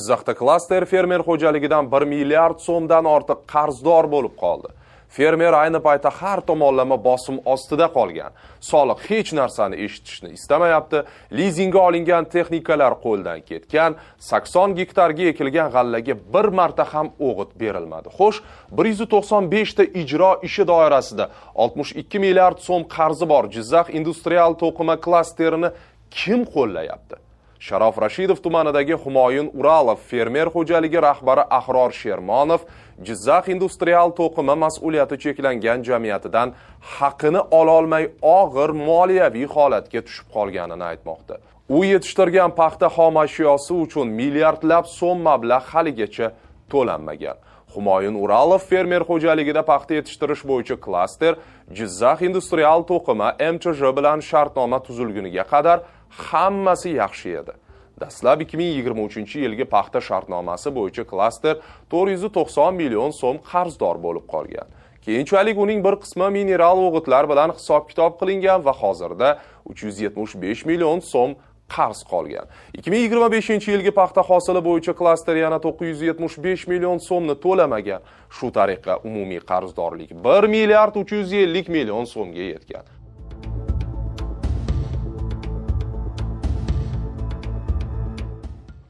Jizzaxda klaster fermer xo'jaligidan 1 milliard so'mdan ortiq qarzdor bo'lib qoldi. Fermer ayni paytda har tomonlama bosim ostida qolgan. Soliq hech narsani eshitishni istamayapti. Lizingga olingan texnikalar qo'ldan ketgan. 80 gektarga ekilgan g'allaga bir marta ham o'g'it berilmadi. Xo'sh, 195 ta ijro ishi doirasida 62 milliard so'm qarzi bor Jizzax industrial to'qima klasterini kim qo'llayapti? Sharof Rashidov tumanidagi Humoyun Uralov fermer xo'jaligi rahbari Ahror Shermonov Jizzax industrial to'qima mas'uliyati cheklangan jamiyatidan haqini ololmay og'ir moliyaviy holatga tushib qolganini aytmoqda. U yetishtirgan paxta xom ashyosi uchun milliardlab so'm mablag' haligacha to'lanmagan. Humoyun Uralov fermer xo'jaligida paxta yetishtirish bo'yicha klaster Jizzax industrial to'qima MChJ bilan shartnoma tuzilguniga qadar hammasi yaxshi edi. Dastlab 2023-yilgi paxta shartnomasi bo'yicha klaster 490 million so'm qarzdor bo'lib qolgan. Keyinchalik uning bir qismi mineral o'g'itlar bilan hisob-kitob qilingan va hozirda 375 million so'm qarz qolgan. 2025-yilgi paxta hosili bo'yicha klaster yana 975 million so'mni to'lamagan. Shu tariqa umumiy qarzdorlik 1 milliard 350 million so'mga yetgan.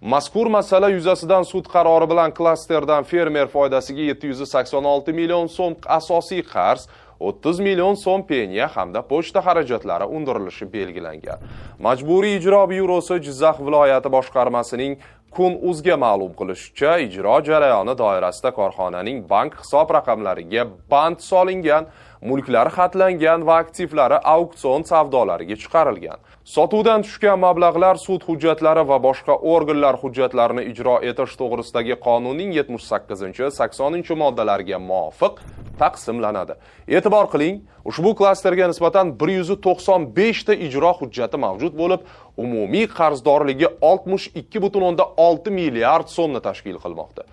Mazkur masala yuzasidan sud qarori bilan klasterdan fermer foydasiga 786 million so'm asosiy qarz, 30 million so'm penya hamda pochta xarajatlari undirilishi belgilangan. Majburiy ijro byurosi Jizzax viloyati boshqarmasining Kun.uzga ma'lum qilishicha, ijro jarayoni doirasida korxonaning bank hisob raqamlariga band solingan, mulklari xatlangan va aktivlari auksion savdolariga chiqarilgan. Sotuvdan tushgan mablag'lar sud hujjatlari va boshqa organlar hujjatlarini ijro etish to'g'risidagi qonunning 78-80-moddalariga muvofiq taqsimlanadi. E'tibor qiling, ushbu klasterga nisbatan 195 ta ijro hujjati mavjud bo'lib, umumiy qarzdorligi 62,6 milliard so'mni tashkil qilmoqda.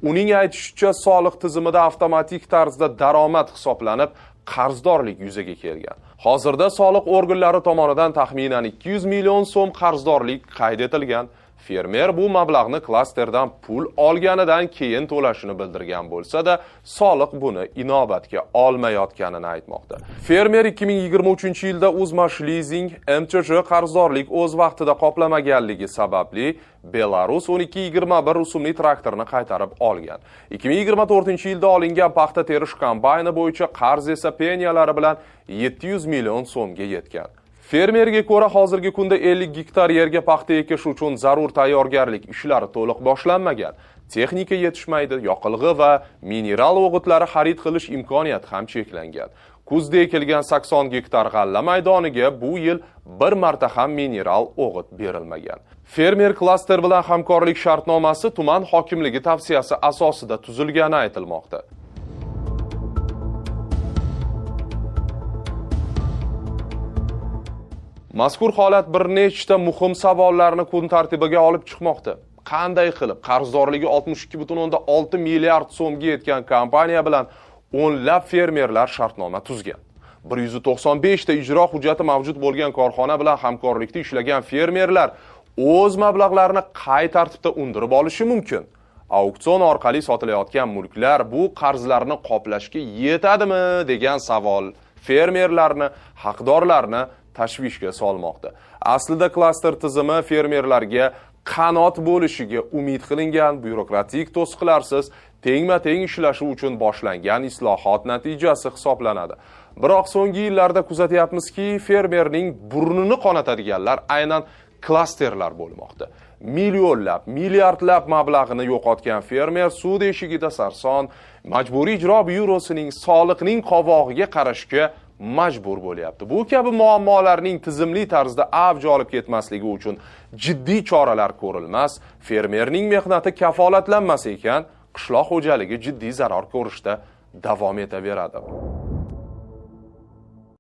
Uning aytishicha, soliq tizimida avtomatik tarzda daromad hisoblanib, qarzdorlik yuzaga kelgan. Hozirda soliq organlari tomonidan taxminan 200 million so'm qarzdorlik qayd etilgan. Fermer bu mablag'ni klasterdan pul olganidan keyin to'lashini bildirgan bo'lsa-da, soliq buni inobatga olmayotganini aytmoqda. Fermer 2023-yilda Uzmash Leasing MChJ qarzdorlik o'z vaqtida qoplamaganligi sababli Belarus 1221 rusumli traktorni qaytarib olgan. 2024-yilda olingan paxta terish kombayni bo'yicha qarz esa peniyalari bilan 700 million so'mga yetgan. Fermerga ko'ra hozirgi kunda 50 gektar yerga paxta ekish uchun zarur tayyorgarlik ishlari to'liq boshlanmagan. Texnika yetishmaydi, yoqilg'i va mineral o'g'itlari xarid qilish imkoniyati ham cheklangan. Kuzda ekilgan 80 gektar g'alla maydoniga bu yil bir marta ham mineral o'g'it berilmagan. Fermer klaster bilan hamkorlik shartnomasi tuman hokimligi tavsiyasi asosida tuzilgani aytilmoqda. Mazkur holat bir nechta muhim savollarni kun tartibiga olib chiqmoqda. Qanday qilib qarzdorligi 62,6 milliard so'mga yetgan kompaniya bilan o'nlab fermerlar shartnoma tuzgan? 195 ta ijro hujjati mavjud bo'lgan korxona bilan hamkorlikda ishlagan fermerlar o'z mablag'larini qay tartibda undirib olishi mumkin? Auksion orqali sotilayotgan mulklar bu qarzlarni qoplashga yetadimi degan savol fermerlarni, haqdorlarni tashvishga solmoqda. Aslida klaster tizimi fermerlarga qanot bo'lishiga umid qilingan byurokratik to'siqlarsiz tengma-teng ishlashi uchun boshlangan islohot natijasi hisoblanadi. Biroq so'nggi yillarda kuzatyapmizki, fermerning burnini qonatadiganlar aynan klasterlar bo'lmoqda. Millionlab, milliardlab mablag'ini yo'qotgan fermer sud eshigida sarson, majburiy ijro byurosining soliqning qovog'iga qarashga majbur bo'lyapti. Bu kabi muammolarning tizimli tarzda avj olib ketmasligi uchun jiddiy choralar ko'rilmas, fermerning mehnati kafolatlanmas ekan, qishloq xo'jaligi jiddiy zarar ko'rishda davom etaveradi.